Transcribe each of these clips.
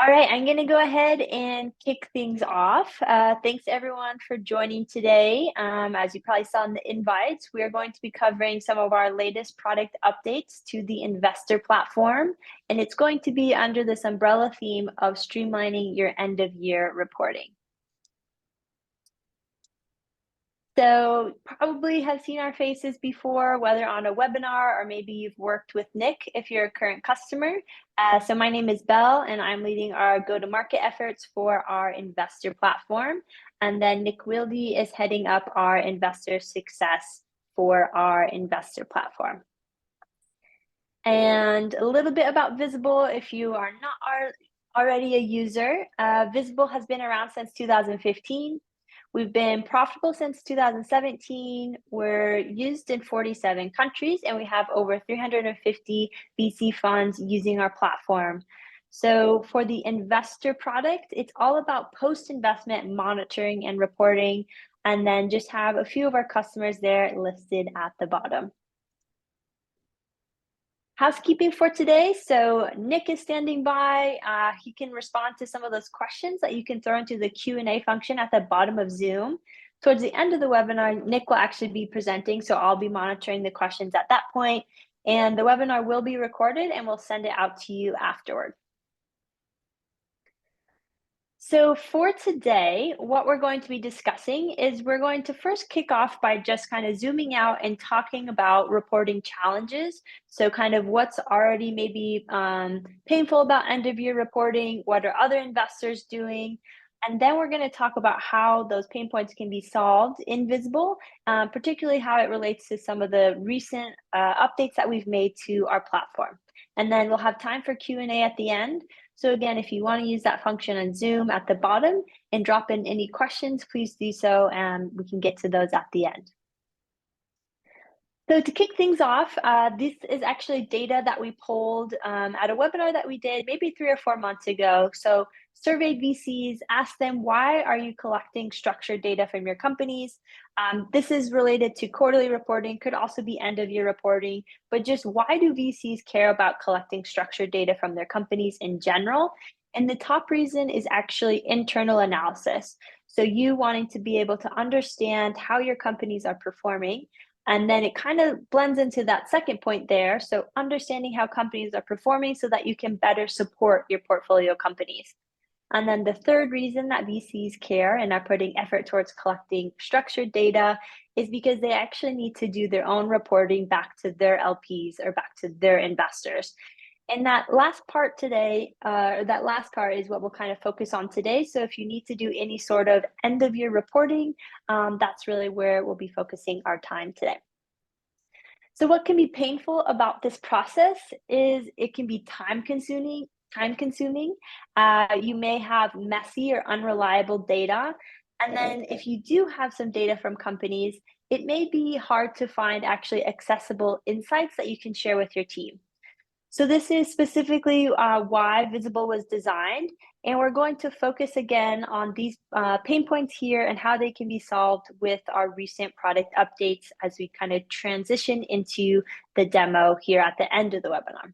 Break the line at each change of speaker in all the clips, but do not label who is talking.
All right, I'm going to go ahead and kick things off. Thanks everyone for joining today. As you probably saw in the invites, we are going to be covering some of our latest product updates to the investor platform, and it's going to be under this umbrella theme of streamlining your end of year reporting. So probably have seen our faces before, whether on a webinar or maybe you've worked with Nick if you're a current customer. So my name is Belle and I'm leading our go-to-market efforts for our investor platform. And then Nick Wilde is heading up our investor success for our investor platform. And a little bit about Visible, if you are not already a user, Visible has been around since 2015. We've been profitable since 2017. We're used in 47 countries, and we have over 350 VC funds using our platform. So for the investor product, it's all about post-investment monitoring and reporting, and then just have a few of our customers there listed at the bottom. Housekeeping for today. So Nick is standing by. He can respond to some of those questions that you can throw into the Q&A function at the bottom of Zoom. Towards the end of the webinar, Nick will actually be presenting, so I'll be monitoring the questions at that point. And the webinar will be recorded and we'll send it out to you afterward. So for today, what we're going to be discussing is we're going to first kick off by just kind of zooming out and talking about reporting challenges. So kind of what's already maybe painful about end of year reporting, what are other investors doing? And then we're going to talk about how those pain points can be solved in Visible, particularly how it relates to some of the recent updates that we've made to our platform. And then we'll have time for Q&A at the end. So again, if you want to use that function on Zoom at the bottom and drop in any questions, please do so, and we can get to those at the end. So to kick things off, this is actually data that we pulled at a webinar that we did maybe 3 or 4 months ago. So surveyed VCs, asked them, why are you collecting structured data from your companies? This is related to quarterly reporting, could also be end of year reporting, but just why do VCs care about collecting structured data from their companies in general? And the top reason is actually internal analysis. So you wanting to be able to understand how your companies are performing. And then it kind of blends into that second point there. So understanding how companies are performing so that you can better support your portfolio companies. And then the third reason that VCs care and are putting effort towards collecting structured data is because they actually need to do their own reporting back to their LPs or back to their investors. And that last part today, that last part is what we'll kind of focus on today. So if you need to do any sort of end of year reporting, that's really where we'll be focusing our time today. So what can be painful about this process is it can be time consuming. You may have messy or unreliable data. And then if you do have some data from companies, it may be hard to find actually accessible insights that you can share with your team. So this is specifically why Visible was designed, and we're going to focus again on these pain points here and how they can be solved with our recent product updates as we kind of transition into the demo here at the end of the webinar.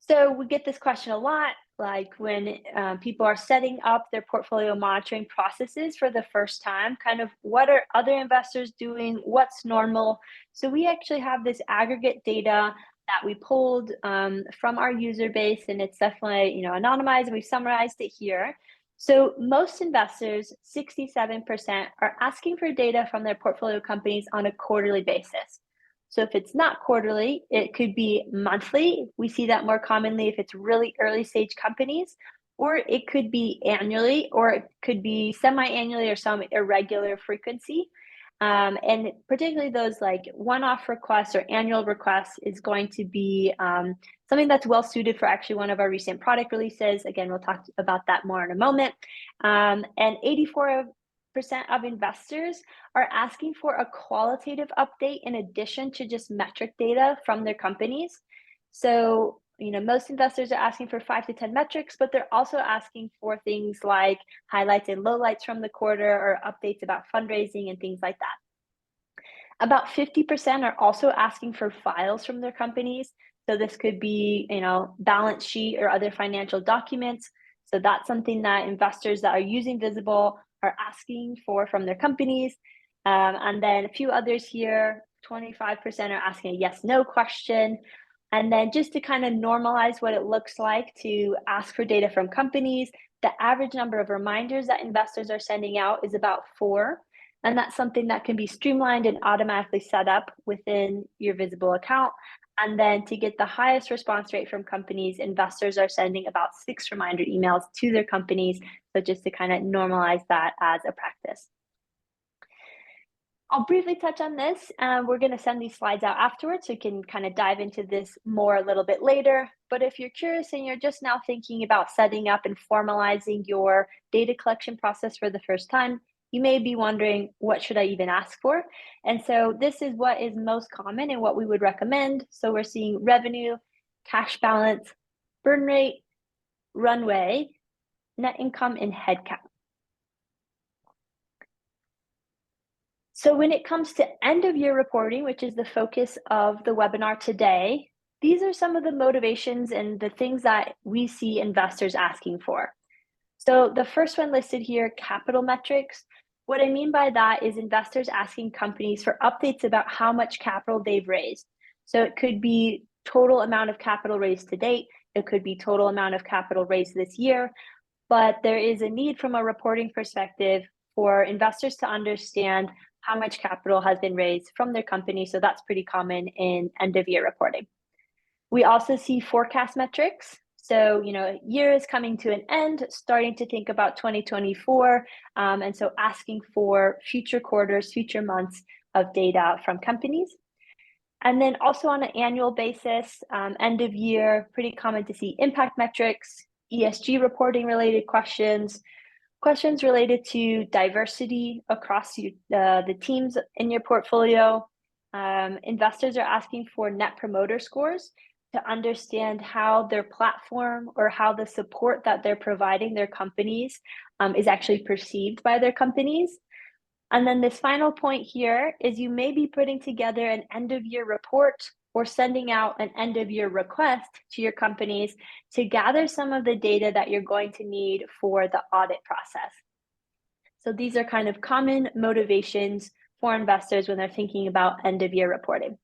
So we get this question a lot, like when people are setting up their portfolio monitoring processes for the first time, kind of what are other investors doing, what's normal? So we actually have this aggregate data that we pulled from our user base, and it's definitely anonymized, and we've summarized it here. So most investors, 67%, are asking for data from their portfolio companies on a quarterly basis. So if it's not quarterly, it could be monthly. We see that more commonly if it's really early stage companies, or it could be annually, or it could be semi-annually or some irregular frequency. And particularly those like one-off requests or annual requests is going to be something that's well suited for actually one of our recent product releases. Again, we'll talk about that more in a moment. And 84% of investors are asking for a qualitative update in addition to just metric data from their companies. So, most investors are asking for 5 to 10 metrics, but they're also asking for things like highlights and lowlights from the quarter or updates about fundraising and things like that. About 50% are also asking for files from their companies. So this could be, balance sheet or other financial documents. So that's something that investors that are using Visible are asking for from their companies. And then a few others here, 25% are asking a yes/no question. And then just to kind of normalize what it looks like to ask for data from companies, the average number of reminders that investors are sending out is about 4. And that's something that can be streamlined and automatically set up within your Visible account. And then to get the highest response rate from companies, investors are sending about 6 reminder emails to their companies. So just to kind of normalize that as a practice. I'll briefly touch on this. We're going to send these slides out afterwards, so you can kind of dive into this more a little bit later. But if you're curious and you're just now thinking about setting up and formalizing your data collection process for the first time, you may be wondering, what should I even ask for? And so this is what is most common and what we would recommend. So we're seeing revenue, cash balance, burn rate, runway, net income, and headcount. So when it comes to end of year reporting, which is the focus of the webinar today, these are some of the motivations and the things that we see investors asking for. So the first one listed here, capital metrics. What I mean by that is investors asking companies for updates about how much capital they've raised. So it could be total amount of capital raised to date. It could be total amount of capital raised this year. But there is a need from a reporting perspective for investors to understand how much capital has been raised from their company. So that's pretty common in end of year reporting. We also see forecast metrics. So, year is coming to an end, starting to think about 2024. And so asking for future quarters, future months of data from companies. And then also on an annual basis, end of year, pretty common to see impact metrics, ESG reporting related questions related to diversity across the teams in your portfolio. Investors are asking for net promoter scores to understand how their platform or how the support that they're providing their companies is actually perceived by their companies. And then this final point here is you may be putting together an end of year report or sending out an end of year request to your companies to gather some of the data that you're going to need for the audit process. So these are kind of common motivations for investors when they're thinking about end of year reporting.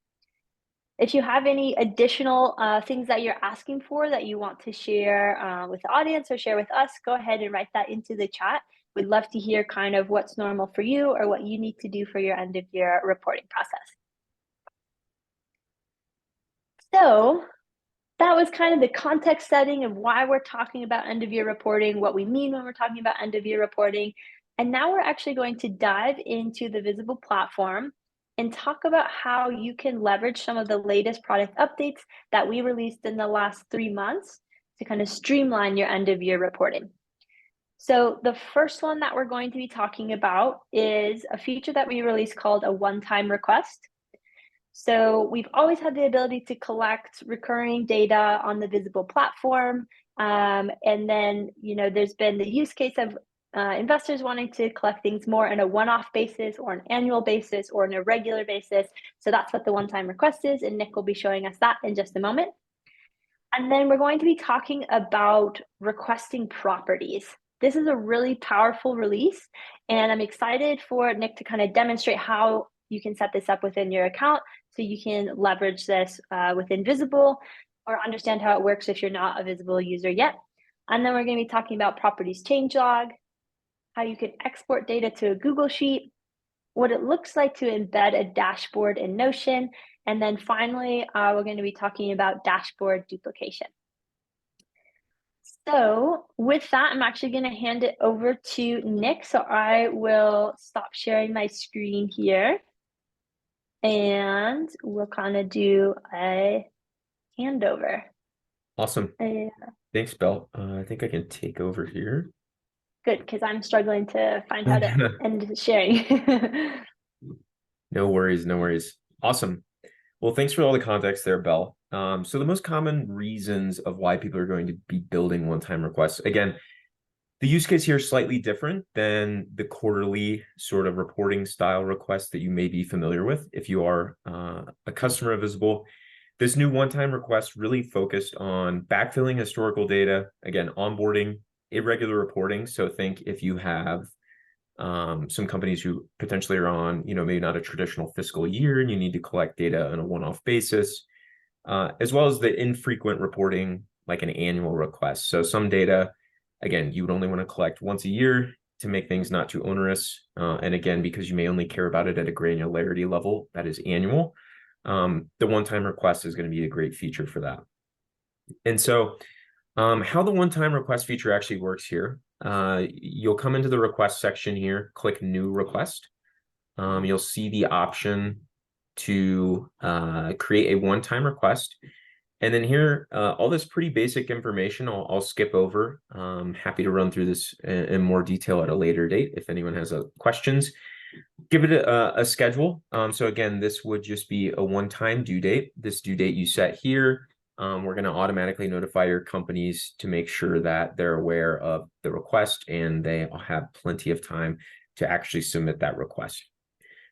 If you have any additional things that you're asking for that you want to share with the audience or share with us, go ahead and write that into the chat. We'd love to hear kind of what's normal for you or what you need to do for your end of year reporting process. So that was kind of the context setting of why we're talking about end of year reporting, what we mean when we're talking about end of year reporting. And now we're actually going to dive into the Visible platform and talk about how you can leverage some of the latest product updates that we released in the last 3 months to kind of streamline your end of year reporting. So the first one that we're going to be talking about is a feature that we released called a one-time request. So we've always had the ability to collect recurring data on the Visible platform. And then, there's been the use case of investors wanting to collect things more on a one-off basis or an annual basis or on a regular basis. So that's what the one-time request is. And Nick will be showing us that in just a moment. And then we're going to be talking about requesting properties. This is a really powerful release. And I'm excited for Nick to kind of demonstrate how you can set this up within your account so you can leverage this within Visible or understand how it works if you're not a Visible user yet. And then we're going to be talking about properties changelog, how you can export data to a Google Sheet, what it looks like to embed a dashboard in Notion, and then finally, we're going to be talking about dashboard duplication. So with that, I'm actually going to hand it over to Nick. So I will stop sharing my screen here. And we'll kind of do a handover.
Awesome. Thanks, Belle. I think I can take over here.
Good, because I'm struggling to find how to end sharing.
No worries, no worries. Awesome. Well, thanks for all the context there, Belle. So the most common reasons of why people are going to be building one-time requests. Again, the use case here is slightly different than the quarterly sort of reporting style request that you may be familiar with if you are a customer of Visible. This new one-time request really focused on backfilling historical data, again, onboarding, irregular reporting. So think if you have some companies who potentially are on, maybe not a traditional fiscal year and you need to collect data on a one-off basis, as well as the infrequent reporting, like an annual request. So some data, again, you would only want to collect once a year to make things not too onerous. And again, because you may only care about it at a granularity level that is annual, the one-time request is going to be a great feature for that. And so how the one-time request feature actually works here, you'll come into the request section here, click new request. You'll see the option to create a one-time request. And then here, all this pretty basic information, I'll skip over. Happy to run through this in more detail at a later date if anyone has questions. Give it a schedule. So again, this would just be a one-time due date. This due date you set here. We're going to automatically notify your companies to make sure that they're aware of the request and they have plenty of time to actually submit that request.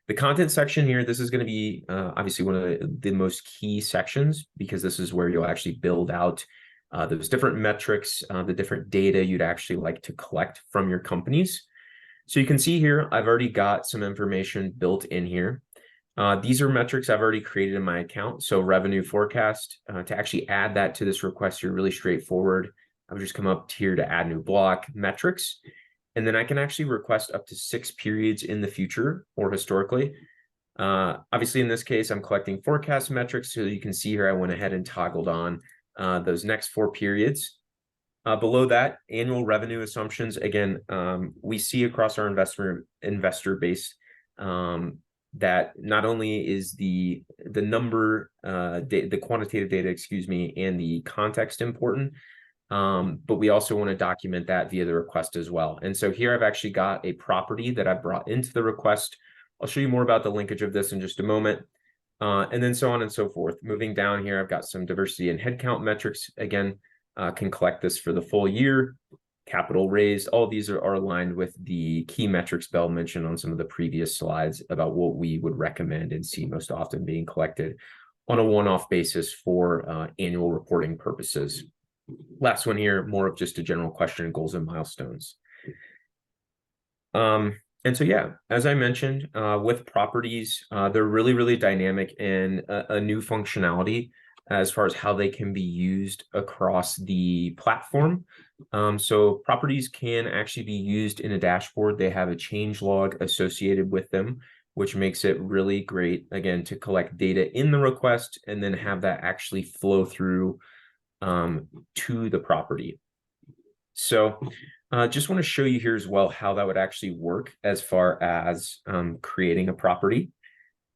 The content section here, this is going to be obviously one of the most key sections because this is where you'll actually build out those different metrics, the different data you'd actually like to collect from your companies. So you can see here, I've already got some information built in here. These are metrics I've already created in my account. So revenue forecast, to actually add that to this request, you're really straightforward. I would just come up here to add new block metrics. And then I can actually request up to 6 periods in the future or historically. Obviously, in this case, I'm collecting forecast metrics. So you can see here, I went ahead and toggled on those next 4 periods. Below that, annual revenue assumptions. Again, we see across our investor base that not only is the number, the quantitative data, excuse me, and the context important, but we also want to document that via the request as well. And so here I've actually got a property that I brought into the request. I'll show you more about the linkage of this in just a moment. And then so on and so forth. Moving down here, I've got some diversity and headcount metrics. Again, can collect this for the full year. Capital raised, all these are aligned with the key metrics Bell mentioned on some of the previous slides about what we would recommend and see most often being collected on a one-off basis for annual reporting purposes. Last one here, more of just a general question, goals and milestones. And so, yeah, as I mentioned, with properties, they're really, really dynamic and a new functionality as far as how they can be used across the platform. So properties can actually be used in a dashboard. They have a change log associated with them, which makes it really great, again, to collect data in the request and then have that actually flow through to the property. So just want to show you here as well how that would actually work as far as creating a property.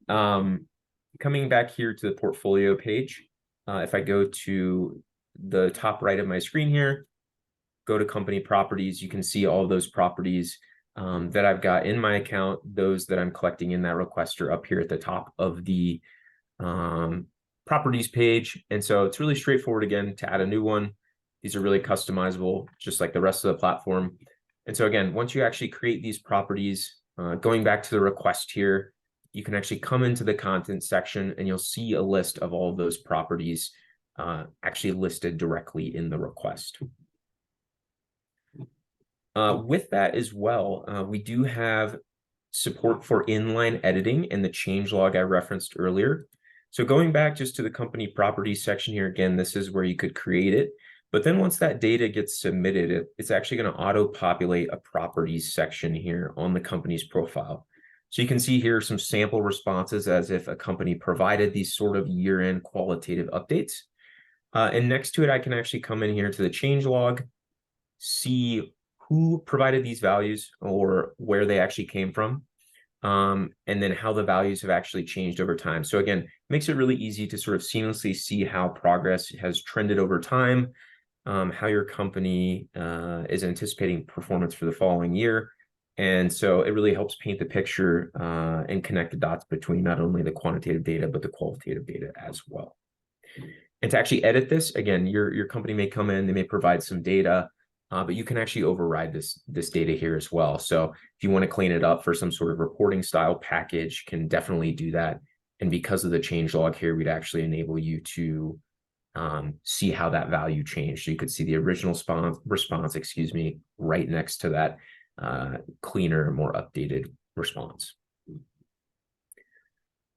Coming back here to the portfolio page, if I go to the top right of my screen here, go to company properties, you can see all those properties that I've got in my account. Those that I'm collecting in that request are up here at the top of the properties page. And so it's really straightforward, again, to add a new one. These are really customizable, just like the rest of the platform. And so again, once you actually create these properties, going back to the request here, you can actually come into the content section and you'll see a list of all of those properties actually listed directly in the request. With that as well, we do have support for inline editing and the changelog I referenced earlier. So going back just to the company properties section here, again, this is where you could create it. But then once that data gets submitted, it's actually going to auto-populate a properties section here on the company's profile. So you can see here some sample responses as if a company provided these sort of year-end qualitative updates. And next to it, I can actually come in here to the changelog, see who provided these values or where they actually came from, and then how the values have actually changed over time. So again, makes it really easy to sort of seamlessly see how progress has trended over time, how your company is anticipating performance for the following year. And so it really helps paint the picture and connect the dots between not only the quantitative data, but the qualitative data as well. And to actually edit this, again, your company may come in, they may provide some data, but you can actually override this data here as well. So if you want to clean it up for some sort of reporting style package, can definitely do that And because of the change log here, we'd actually enable you to see how that value changed. So you could see the original response, right next to that cleaner, more updated response.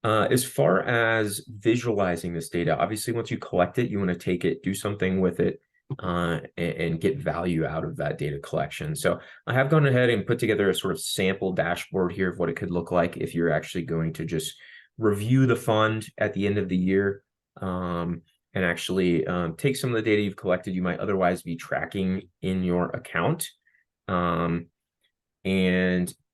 As far as visualizing this data, obviously, once you collect it, you want to take it, do something with it, and get value out of that data collection. So I have gone ahead and put together a sort of sample dashboard here of what it could look like if you're actually going to just review the fund at the end of the year, and actually take some of the data you've collected you might otherwise be tracking in your account, and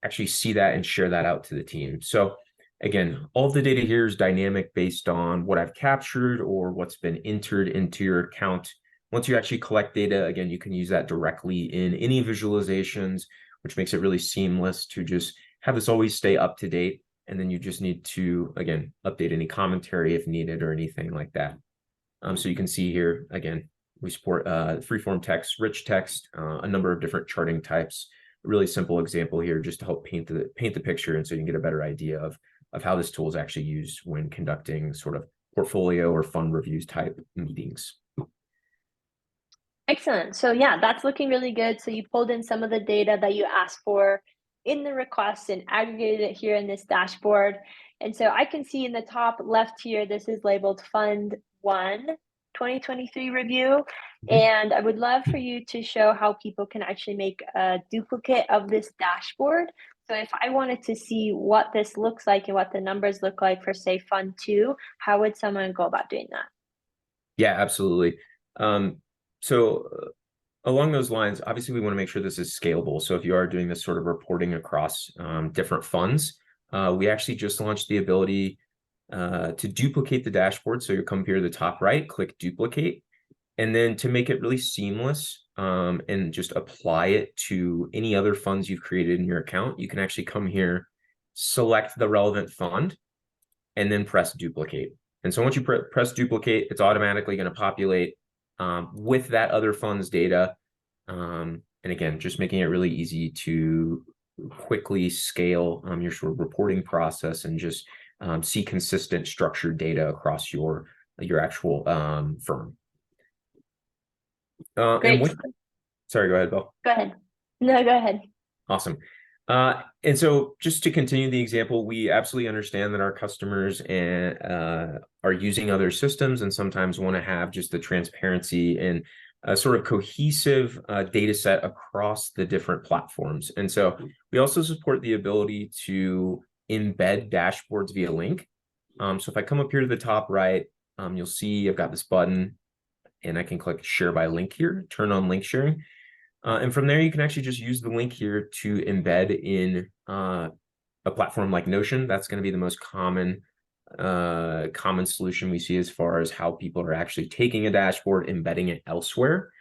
actually see that and share that out to the team. So again, all of the data here is dynamic based on what I've captured or what's been entered into your account. Once you actually collect data, again, you can use that directly in any visualizations, which makes it really seamless to just have this always stay up to date. And then you just need to, again, update any commentary if needed or anything like that. So you can see here, again, we support freeform text, rich text, a number of different charting types. A really simple example here just to help paint the picture, and so you can get a better idea of how this tool is actually used when conducting sort of portfolio or fund reviews type meetings.
Excellent. So yeah, that's looking really good. So you pulled in some of the data that you asked for in the request and aggregated it here in this dashboard. And so I can see in the top left here, this is labeled Fund 1 2023 review. And I would love for you to show how people can actually make a duplicate of this dashboard. So if I wanted to see what this looks like and what the numbers look like for, say, Fund 2, how would someone go about doing that?
Yeah, absolutely. So along those lines, obviously, we want to make sure this is scalable. So if you are doing this sort of reporting across different funds, we actually just launched the ability to duplicate the dashboard. So you come here to the top right, click duplicate, and then to make it really seamless and just apply it to any other funds you've created in your account, you can actually come here, select the relevant fund, and then press duplicate. And so once you press duplicate, it's automatically going to populate with that other fund's data. And again, just making it really easy to quickly scale your sort of reporting process and just see consistent structured data across your actual firm.
Great.
Sorry, go ahead, Bill.
Go ahead. No, go ahead.
Awesome. And so just to continue the example, we absolutely understand that our customers are using other systems and sometimes want to have just the transparency and a sort of cohesive data set across the different platforms. And so we also support the ability to embed dashboards via link. So if I come up here to the top right, you'll see I've got this button and I can click share by link here, turn on link sharing. And from there, you can actually just use the link here to embed in a platform like Notion. That's going to be the most common solution we see as far as how people are actually taking a dashboard, embedding it elsewhere.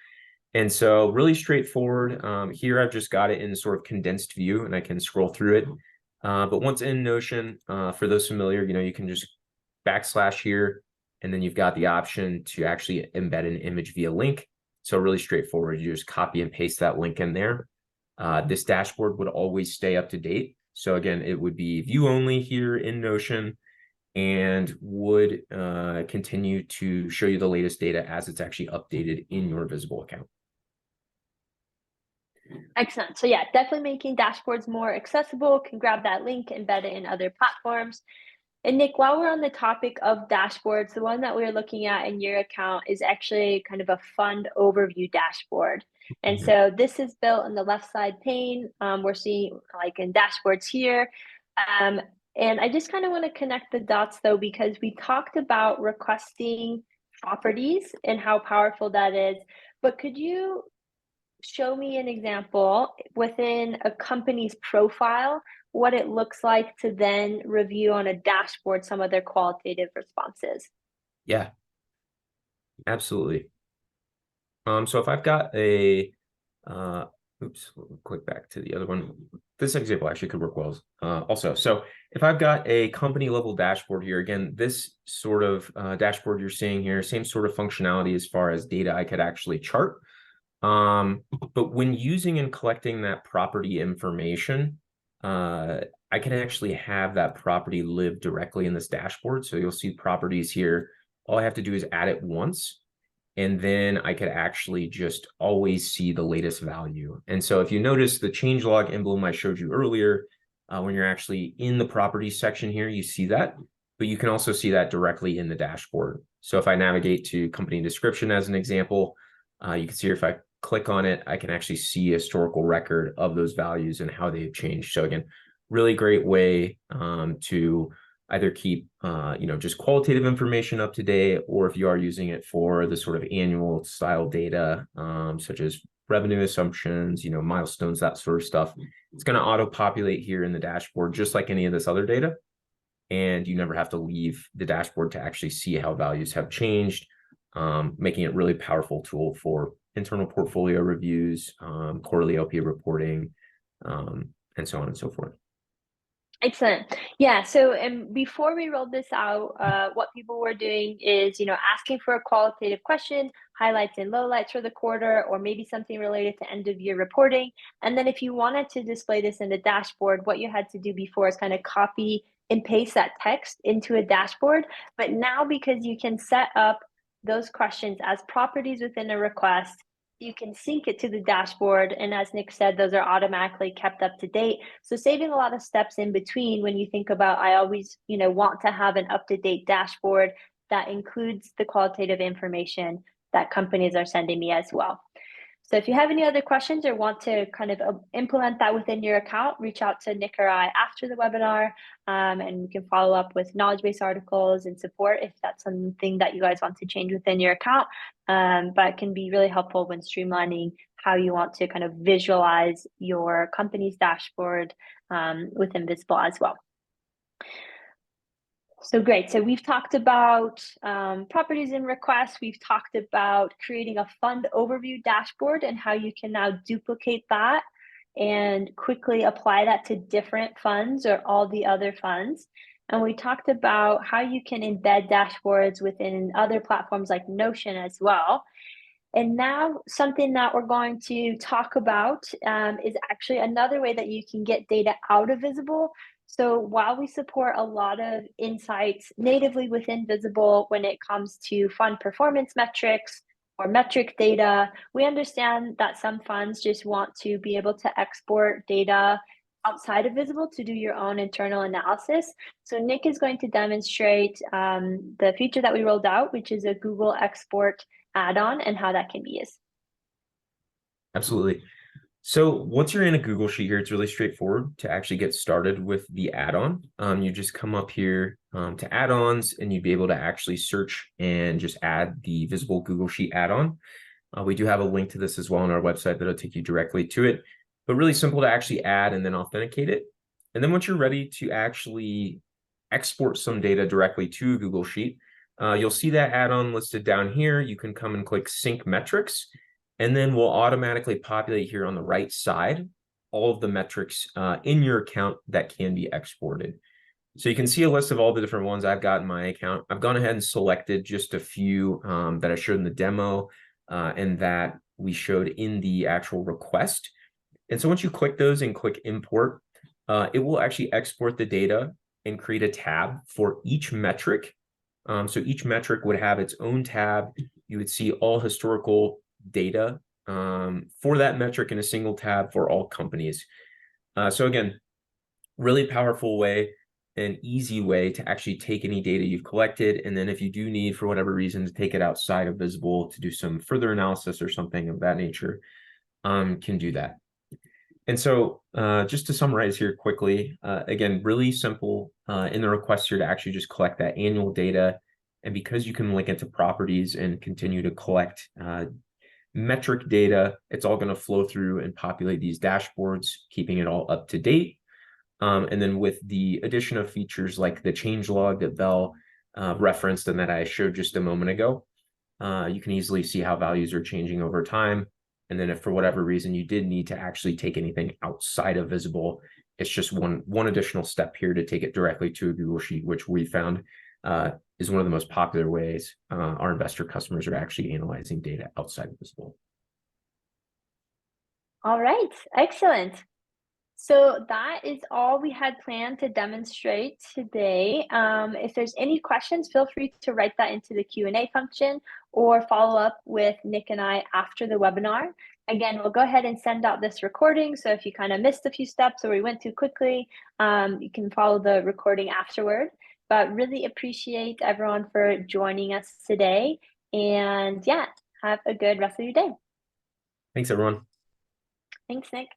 And so really straightforward. Here, I've just got it in sort of condensed view, and I can scroll through it. But once in Notion, for those familiar, you can just / here, and then you've got the option to actually embed an image via link. So really straightforward. You just copy and paste that link in there. This dashboard would always stay up to date. So again, it would be view only here in Notion and would continue to show you the latest data as it's actually updated in your visible account.
Excellent. So yeah, definitely making dashboards more accessible. Can grab that link, embed it in other platforms. And Nick, while we're on the topic of dashboards, the one that we're looking at in your account is actually kind of a fund overview dashboard. And so this is built in the left side pane. We're seeing like in dashboards here. And I just kind of want to connect the dots though, because we talked about requesting properties and how powerful that is. But could you show me an example within a company's profile, what it looks like to then review on a dashboard some of their qualitative responses?
Yeah, absolutely. So if I've got a, oops, we'll click back to the other one. This example actually could work well also. So if I've got a company level dashboard here, again, this sort of dashboard you're seeing here, same sort of functionality as far as data I could actually chart. But when using and collecting that property information, I can actually have that property live directly in this dashboard. So you'll see properties here. All I have to do is add it once, and then I could actually just always see the latest value. And so if you notice the changelog emblem I showed you earlier, when you're actually in the properties section here, you see that, but you can also see that directly in the dashboard. So if I navigate to company description as an example, you can see if I click on it, I can actually see a historical record of those values and how they've changed. So again, really great way to either keep just qualitative information up to date, or if you are using it for the sort of annual style data, such as revenue assumptions, milestones, that sort of stuff, it's going to auto populate here in the dashboard, just like any of this other data. And you never have to leave the dashboard to actually see how values have changed, making it a really powerful tool for internal portfolio reviews, quarterly LP reporting, and so on and so forth.
Excellent. Yeah. So, and before we rolled this out, what people were doing is, asking for a qualitative question, highlights and lowlights for the quarter, or maybe something related to end of year reporting. And then if you wanted to display this in the dashboard, what you had to do before is kind of copy and paste that text into a dashboard. But now, because you can set up those questions as properties within a request, you can sync it to the dashboard. And as Nick said, those are automatically kept up to date. So saving a lot of steps in between when you think about, I always, want to have an up-to-date dashboard that includes the qualitative information that companies are sending me as well. So if you have any other questions or want to kind of implement that within your account, reach out to Nick or I after the webinar, and we can follow up with knowledge base articles and support if that's something that you guys want to change within your account. But it can be really helpful when streamlining how you want to kind of visualize your company's dashboard within Visible as well. So great. So we've talked about properties and requests. We've talked about creating a fund overview dashboard and how you can now duplicate that and quickly apply that to different funds or all the other funds. And we talked about how you can embed dashboards within other platforms like Notion as well. And now something that we're going to talk about is actually another way that you can get data out of Visible. So while we support a lot of insights natively within Visible when it comes to fund performance metrics or metric data, we understand that some funds just want to be able to export data outside of Visible to do your own internal analysis. So Nick is going to demonstrate the feature that we rolled out, which is a Google Export add-on, and how that can be used.
Absolutely. So once you're in a Google Sheet here, it's really straightforward to actually get started with the add-on. You just come up here to add-ons, and you'd be able to actually search and just add the Visible Google Sheet add-on. We do have a link to this as well on our website that'll take you directly to it, but really simple to actually add and then authenticate it. And then once you're ready to actually export some data directly to a Google Sheet, you'll see that add-on listed down here. You can come and click Sync Metrics, and then we'll automatically populate here on the right side all of the metrics in your account that can be exported. So you can see a list of all the different ones I've got in my account. I've gone ahead and selected just a few that I showed in the demo and that we showed in the actual request. And so once you click those and click Import, it will actually export the data and create a tab for each metric. So each metric would have its own tab. You would see all historical data for that metric in a single tab for all companies. So again, really powerful way, an easy way to actually take any data you've collected. And then if you do need, for whatever reason, to take it outside of Visible to do some further analysis or something of that nature, can do that. And so just to summarize here quickly, again, really simple in the request here to actually just collect that annual data. And because you can link it to properties and continue to collect metric data, it's all going to flow through and populate these dashboards, keeping it all up to date. And then with the addition of features like the changelog that Bell referenced and that I showed just a moment ago, you can easily see how values are changing over time. And then if for whatever reason you did need to actually take anything outside of Visible, it's just one additional step here to take it directly to a Google Sheet, which we found is one of the most popular ways our investor customers are actually analyzing data outside of Visible.
All right, excellent. So that is all we had planned to demonstrate today. If there's any questions, feel free to write that into the Q&A function or follow up with Nick and I after the webinar. Again, we'll go ahead and send out this recording. So if you kind of missed a few steps or we went too quickly, you can follow the recording afterward. But really appreciate everyone for joining us today. And yeah, have a good rest of your day.
Thanks, everyone.
Thanks, Nick.